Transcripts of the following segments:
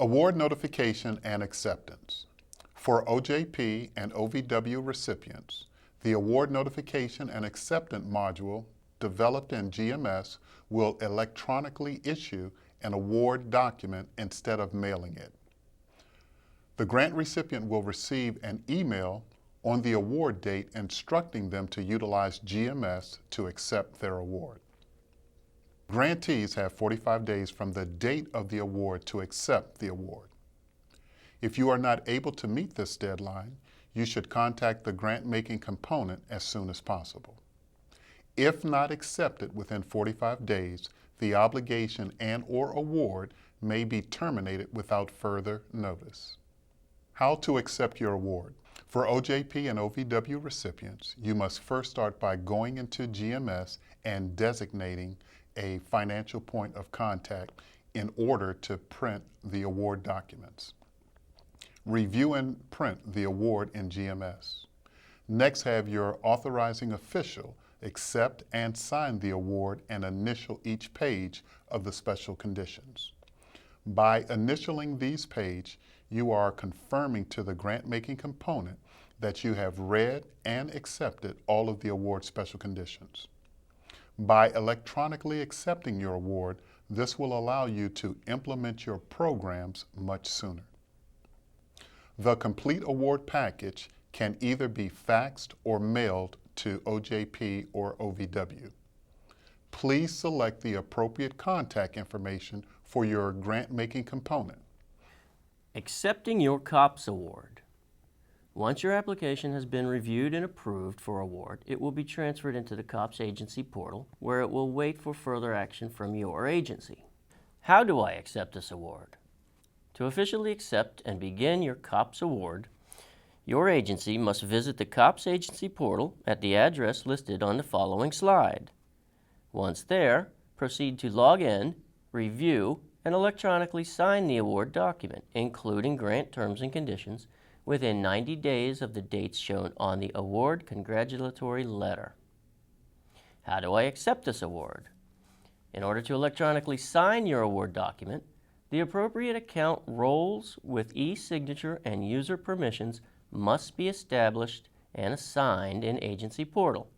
Award notification and acceptance. For OJP and OVW recipients, the award notification and acceptance module developed in GMS will electronically issue an award document instead of mailing it. The grant recipient will receive an email on the award date instructing them to utilize GMS to accept their award. Grantees have 45 days from the date of the award to accept the award. If you are not able to meet this deadline, you should contact the grant-making component as soon as possible. If not accepted within 45 days, the obligation and/or award may be terminated without further notice. How to accept your award. For OJP and OVW recipients, you must first start by going into GMS and designating a financial point of contact in order to print the award documents. Review and print the award in GMS. Next, have your authorizing official accept and sign the award and initial each page of the special conditions. By initialing these pages, you are confirming to the grant-making component that you have read and accepted all of the award special conditions. By electronically accepting your award, this will allow you to implement your programs much sooner. The complete award package can either be faxed or mailed to OJP or OVW. Please select the appropriate contact information for your grant-making component. Accepting your COPS award. Once your application has been reviewed and approved for award, it will be transferred into the COPS agency portal, where it will wait for further action from your agency. How do I accept this award? To officially accept and begin your COPS award, your agency must visit the COPS agency portal at the address listed on the following slide. Once there, proceed to log in, review, and electronically sign the award document, including grant terms and conditions, within 90 days of the dates shown on the award congratulatory letter. How do I accept this award? In order to electronically sign your award document, the appropriate account roles with e-signature and user permissions must be established and assigned in Agency Portal.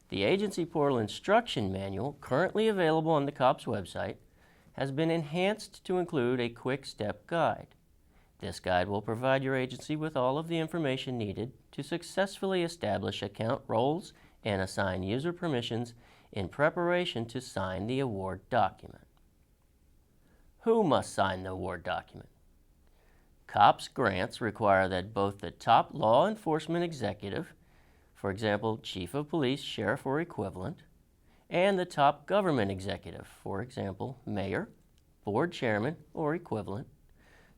The Agency Portal Instruction Manual, currently available on the COPS website, has been enhanced to include a quick step guide. This guide will provide your agency with all of the information needed to successfully establish account roles and assign user permissions in preparation to sign the award document. Who must sign the award document? COPS grants require that both the top law enforcement executive, for example, chief of police, sheriff, or equivalent, and the top government executive, for example, mayor, board chairman, or equivalent,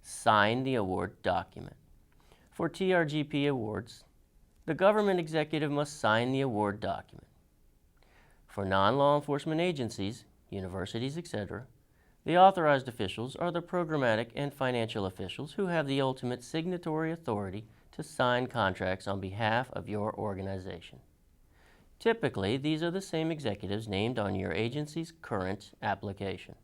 sign the award document. For TRGP awards, the government executive must sign the award document. For non-law enforcement agencies, universities, etc., the authorized officials are the programmatic and financial officials who have the ultimate signatory authority to sign contracts on behalf of your organization. Typically, these are the same executives named on your agency's current application.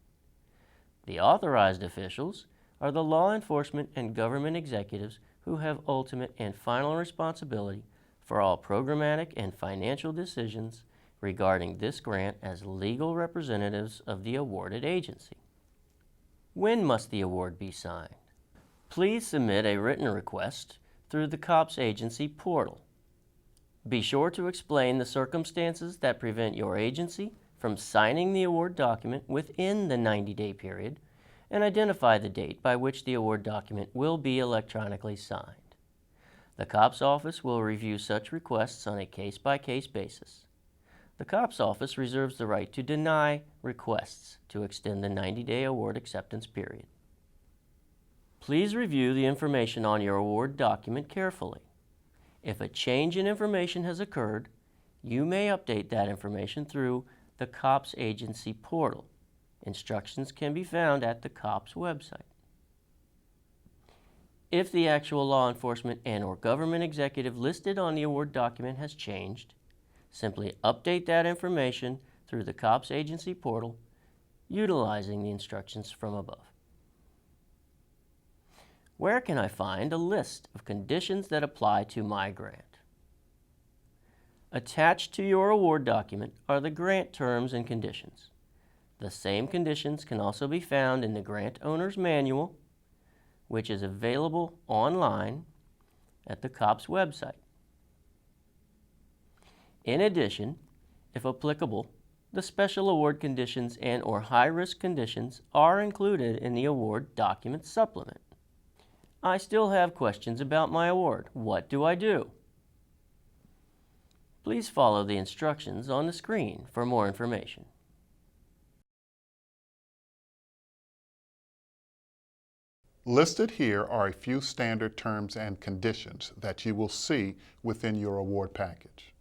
The authorized officials are the law enforcement and government executives who have ultimate and final responsibility for all programmatic and financial decisions regarding this grant as legal representatives of the awarded agency. When must the award be signed? Please submit a written request through the COPS agency portal. Be sure to explain the circumstances that prevent your agency from signing the award document within the 90-day period and identify the date by which the award document will be electronically signed. The COPS office will review such requests on a case-by-case basis. The COPS office reserves the right to deny requests to extend the 90-day award acceptance period. Please review the information on your award document carefully. If a change in information has occurred, you may update that information through the COPS agency portal. Instructions can be found at the COPS website. If the actual law enforcement and/or government executive listed on the award document has changed, simply update that information through the COPS agency portal utilizing the instructions from above. Where can I find a list of conditions that apply to my grant? Attached to your award document are the grant terms and conditions. The same conditions can also be found in the Grant Owner's Manual, which is available online at the COPS website. In addition, if applicable, the special award conditions and/or high-risk conditions are included in the award document supplement. I still have questions about my award. What do I do? Please follow the instructions on the screen for more information. Listed here are a few standard terms and conditions that you will see within your award package.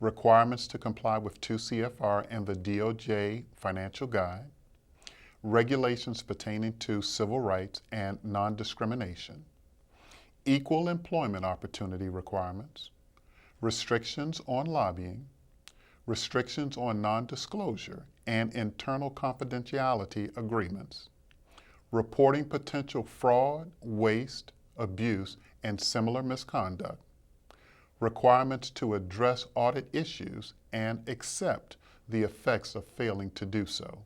Requirements to comply with 2 CFR and the DOJ Financial Guide, regulations pertaining to civil rights and non-discrimination, equal employment opportunity requirements, restrictions on lobbying, restrictions on non-disclosure and internal confidentiality agreements, reporting potential fraud, waste, abuse, and similar misconduct, requirements to address audit issues and accept the effects of failing to do so,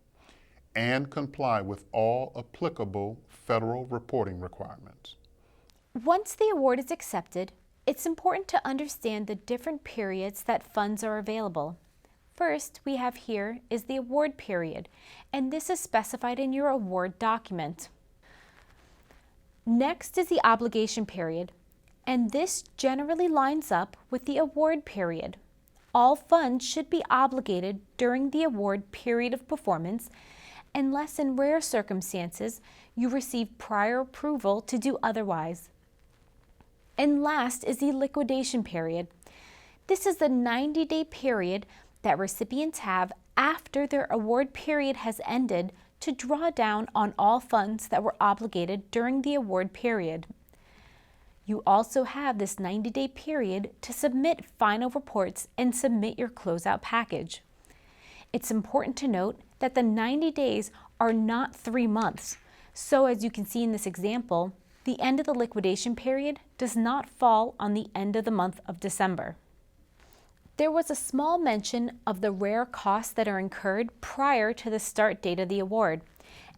and comply with all applicable federal reporting requirements. Once the award is accepted, it's important to understand the different periods that funds are available. First, we have here is the award period, and this is specified in your award document. Next is the obligation period, and this generally lines up with the award period. All funds should be obligated during the award period of performance, unless in rare circumstances you receive prior approval to do otherwise. And last is the liquidation period. This is the 90-day period that recipients have after their award period has ended to draw down on all funds that were obligated during the award period. You also have this 90-day period to submit final reports and submit your closeout package. It's important to note that the 90 days are not 3 months. So as you can see in this example, the end of the liquidation period does not fall on the end of the month of December. There was a small mention of the rare costs that are incurred prior to the start date of the award,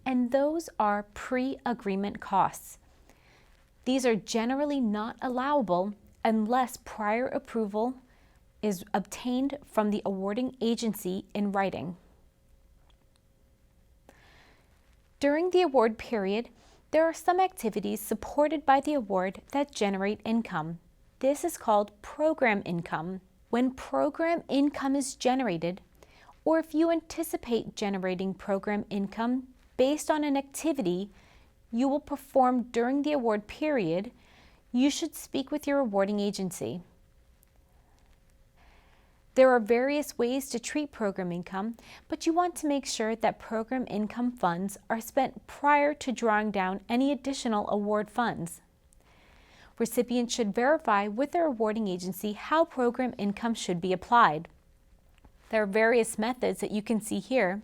and those are pre-agreement costs. These are generally not allowable unless prior approval is obtained from the awarding agency in writing. During the award period, there are some activities supported by the award that generate income. This is called program income. When program income is generated, or if you anticipate generating program income based on an activity you will perform during the award period, you should speak with your awarding agency. There are various ways to treat program income, but you want to make sure that program income funds are spent prior to drawing down any additional award funds. Recipients should verify with their awarding agency how program income should be applied. There are various methods that you can see here.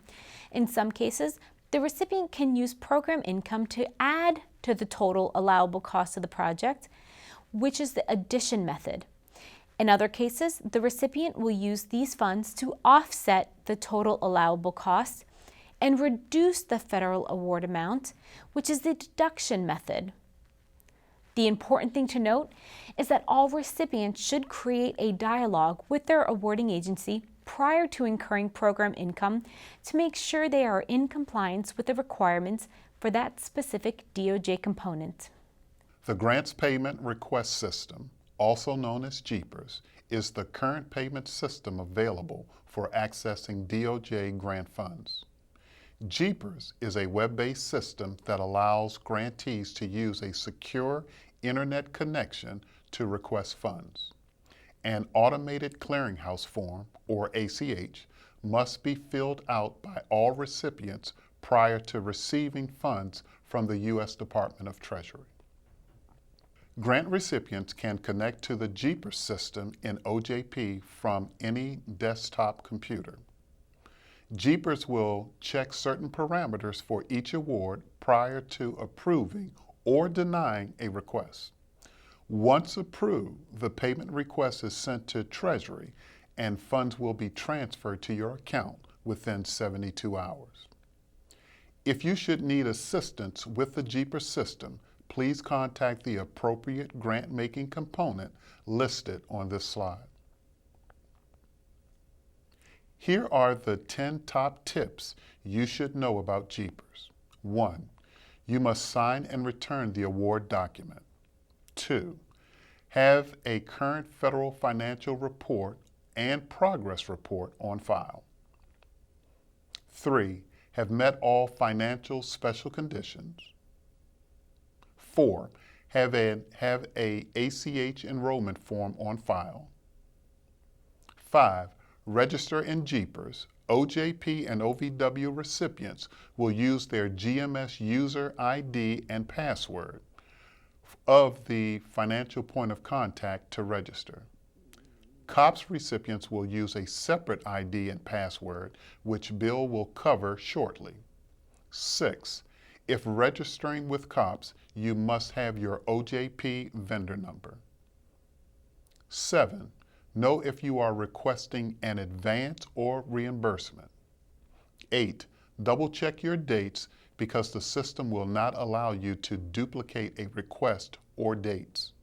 In some cases, the recipient can use program income to add to the total allowable cost of the project, which is the addition method. In other cases, the recipient will use these funds to offset the total allowable cost and reduce the federal award amount, which is the deduction method. The important thing to note is that all recipients should create a dialogue with their awarding agency prior to incurring program income to make sure they are in compliance with the requirements for that specific DOJ component. The Grants Payment Request System, also known as GPRS, is the current payment system available for accessing DOJ grant funds. GPRS is a web-based system that allows grantees to use a secure internet connection to request funds. An automated clearinghouse form, or ACH, must be filled out by all recipients prior to receiving funds from the U.S. Department of Treasury. Grant recipients can connect to the GPRS system in OJP from any desktop computer. GPRS will check certain parameters for each award prior to approving or denying a request. Once approved, the payment request is sent to Treasury and funds will be transferred to your account within 72 hours. If you should need assistance with the GPRS system, please contact the appropriate grant-making component listed on this slide. Here are the 10 top tips you should know about GPRS. 1. You must sign and return the award document. 2. Have a current federal financial report and progress report on file. 3. Have met all financial special conditions. 4. Have a ACH enrollment form on file. 5. Register in GPRS. OJP and OVW recipients will use their GMS user ID and password of the financial point of contact to register. COPS recipients will use a separate ID and password, which Bill will cover shortly. 6. If registering with COPS, you must have your OJP vendor number. 7. Know if you are requesting an advance or reimbursement. 8. Double check your dates because the system will not allow you to duplicate a request or dates.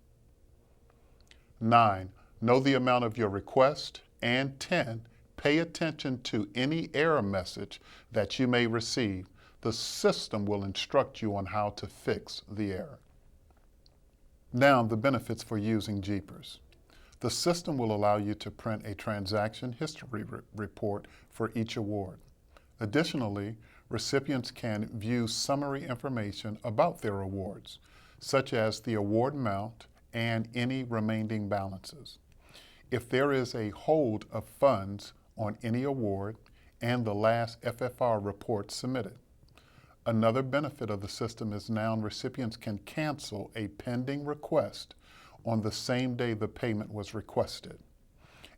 9. Know the amount of your request. And 10. Pay attention to any error message that you may receive. The system will instruct you on how to fix the error. Now, the benefits for using GPRS. The system will allow you to print a transaction history report for each award. Additionally, recipients can view summary information about their awards, such as the award amount and any remaining balances. If there is a hold of funds on any award and the last FFR report submitted. Another benefit of the system is now recipients can cancel a pending request on the same day the payment was requested.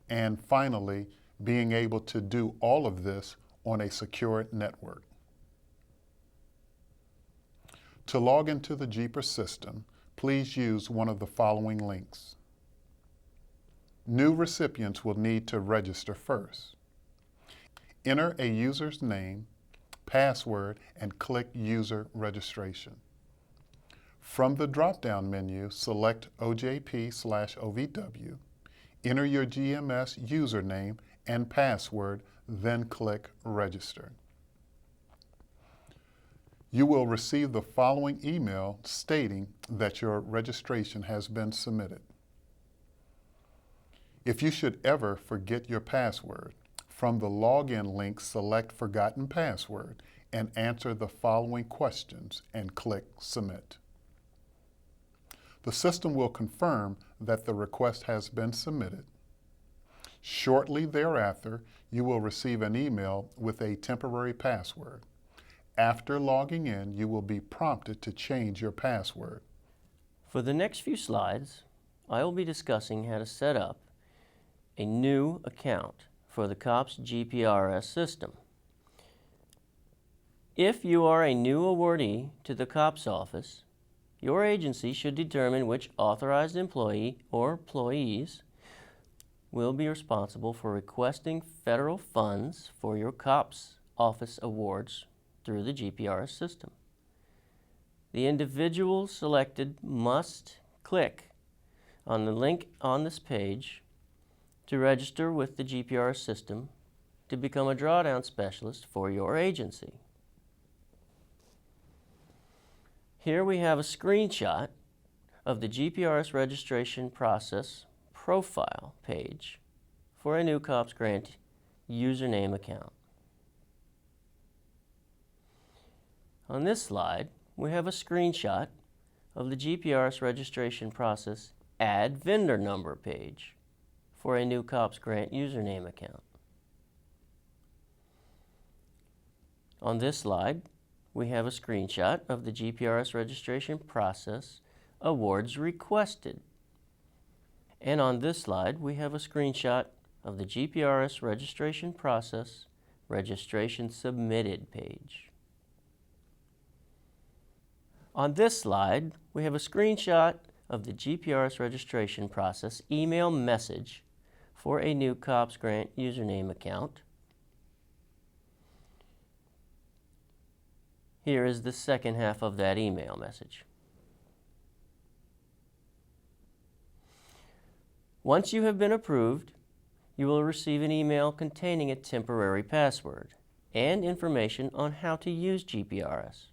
And finally, being able to do all of this on a secure network. To log into the GPRS system, please use one of the following links. New recipients will need to register first. Enter a user's name, password, and click User Registration. From the drop-down menu, select OJP/OVW, enter your GMS username and password, then click Register. You will receive the following email stating that your registration has been submitted. If you should ever forget your password, from the login link, select Forgotten Password and answer the following questions and click Submit. The system will confirm that the request has been submitted. Shortly thereafter, you will receive an email with a temporary password. After logging in, you will be prompted to change your password. For the next few slides, I will be discussing how to set up a new account for the COPS GPRS system. If you are a new awardee to the COPS office, your agency should determine which authorized employee or employees will be responsible for requesting federal funds for your COPS office awards through the GPRS system. The individual selected must click on the link on this page to register with the GPRS system to become a drawdown specialist for your agency. Here we have a screenshot of the GPRS registration process profile page for a new COPS grant username account. On this slide, we have a screenshot of the GPRS registration process Add Vendor Number page for a new COPS grant username account. On this slide, we have a screenshot of the GPRS registration process awards requested. And on this slide, we have a screenshot of the GPRS registration process registration submitted page. On this slide, we have a screenshot of the GPRS registration process email message for a new COPS Grant username account. Here is the second half of that email message. Once you have been approved, you will receive an email containing a temporary password and information on how to use GPRS.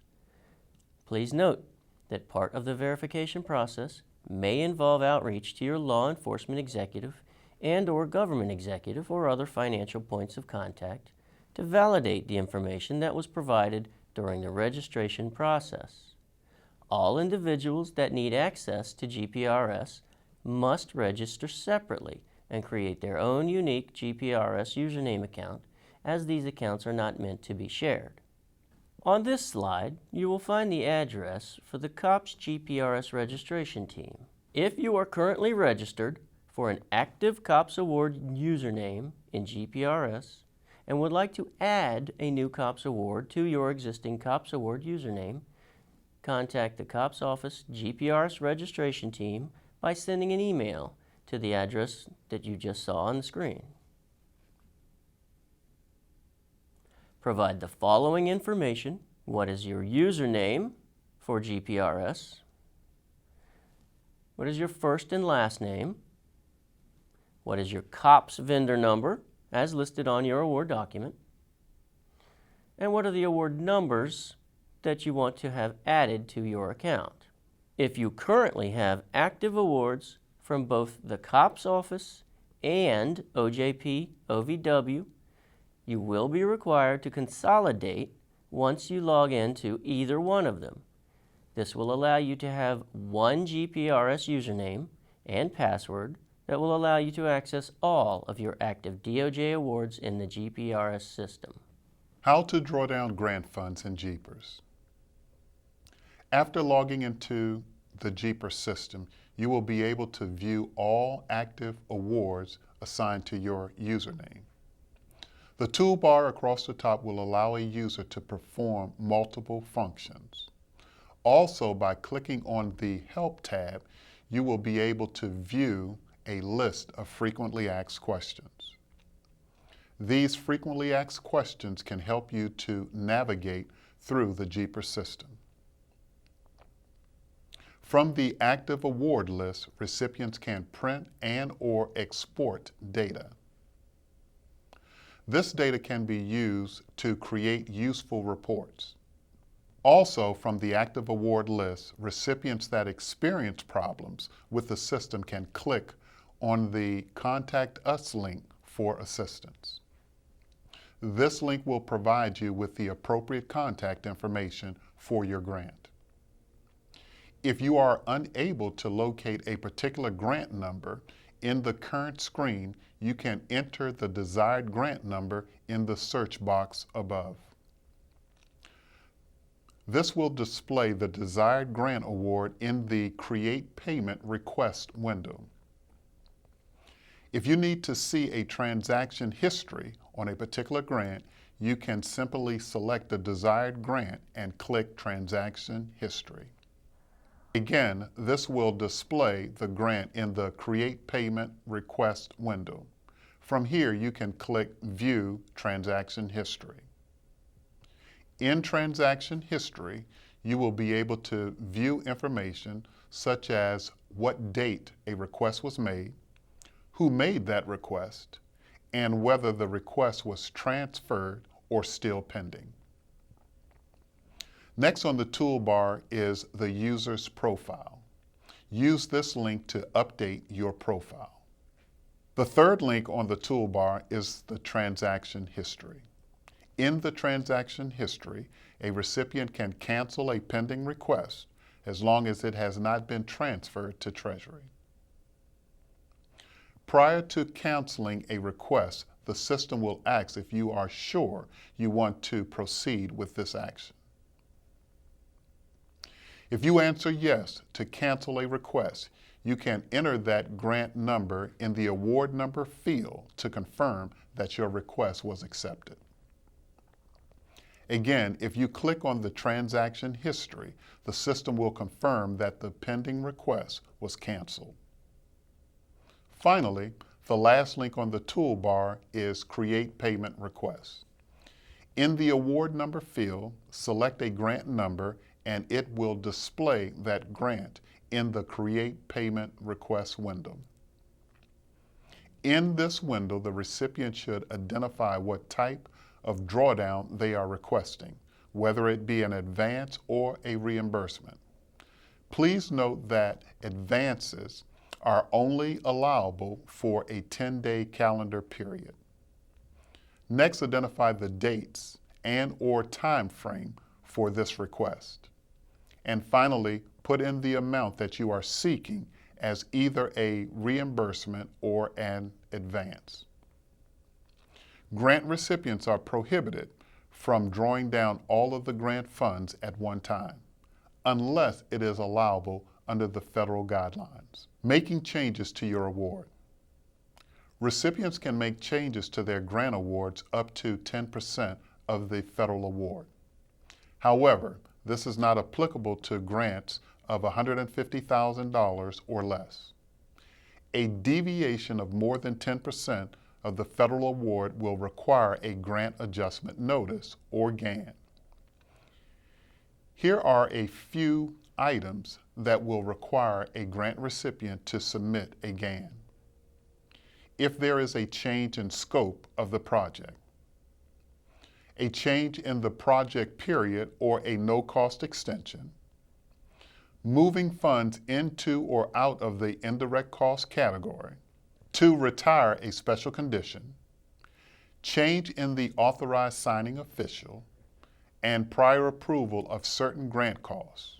Please note that part of the verification process may involve outreach to your law enforcement executive and/or government executive or other financial points of contact to validate the information that was provided during the registration process. All individuals that need access to GPRS must register separately and create their own unique GPRS username account, as these accounts are not meant to be shared. On this slide, you will find the address for the COPS GPRS registration team. If you are currently registered for an active COPS Award username in GPRS and would like to add a new COPS Award to your existing COPS Award username, contact the COPS Office GPRS registration team by sending an email to the address that you just saw on the screen. Provide the following information. What is your username for GPRS? What is your first and last name? What is your COPS vendor number as listed on your award document? And what are the award numbers that you want to have added to your account? If you currently have active awards from both the COPS office and OJP OVW, you will be required to consolidate once you log into either one of them. This will allow you to have one GPRS username and password that will allow you to access all of your active DOJ awards in the GPRS system. How to draw down grant funds in GPRS. After logging into the GPRS system, you will be able to view all active awards assigned to your username. The toolbar across the top will allow a user to perform multiple functions. Also, by clicking on the Help tab, you will be able to view a list of frequently asked questions. These frequently asked questions can help you to navigate through the GPRS system. From the active award list, recipients can print and/or export data. This data can be used to create useful reports. Also, from the active award list, recipients that experience problems with the system can click on the Contact Us link for assistance. This link will provide you with the appropriate contact information for your grant. If you are unable to locate a particular grant number in the current screen, you can enter the desired grant number in the search box above. This will display the desired grant award in the Create Payment Request window. If you need to see a transaction history on a particular grant, you can simply select the desired grant and click Transaction History. Again, this will display the grant in the Create Payment Request window. From here, you can click View Transaction History. In Transaction History, you will be able to view information such as what date a request was made, who made that request, and whether the request was transferred or still pending. Next on the toolbar is the user's profile. Use this link to update your profile. The third link on the toolbar is the transaction history. In the transaction history, a recipient can cancel a pending request as long as it has not been transferred to Treasury. Prior to canceling a request, the system will ask if you are sure you want to proceed with this action. If you answer yes to cancel a request, you can enter that grant number in the award number field to confirm that your request was accepted. Again, if you click on the transaction history, the system will confirm that the pending request was canceled. Finally, the last link on the toolbar is Create Payment Request. In the award number field, select a grant number and it will display that grant in the Create Payment Request window. In this window, the recipient should identify what type of drawdown they are requesting, whether it be an advance or a reimbursement. Please note that advances are only allowable for a 10-day calendar period. Next, identify the dates and/or time frame for this request. And finally, put in the amount that you are seeking as either a reimbursement or an advance. Grant recipients are prohibited from drawing down all of the grant funds at one time, unless it is allowable under the federal guidelines. Making changes to your award. Recipients can make changes to their grant awards up to 10% of the federal award. However, this is not applicable to grants of $150,000 or less. A deviation of more than 10% of the federal award will require a Grant Adjustment Notice, or GAN. Here are a few items that will require a grant recipient to submit a GAN. If there is a change in scope of the project, a change in the project period or a no-cost extension, moving funds into or out of the indirect cost category, to retire a special condition, change in the authorized signing official, and prior approval of certain grant costs.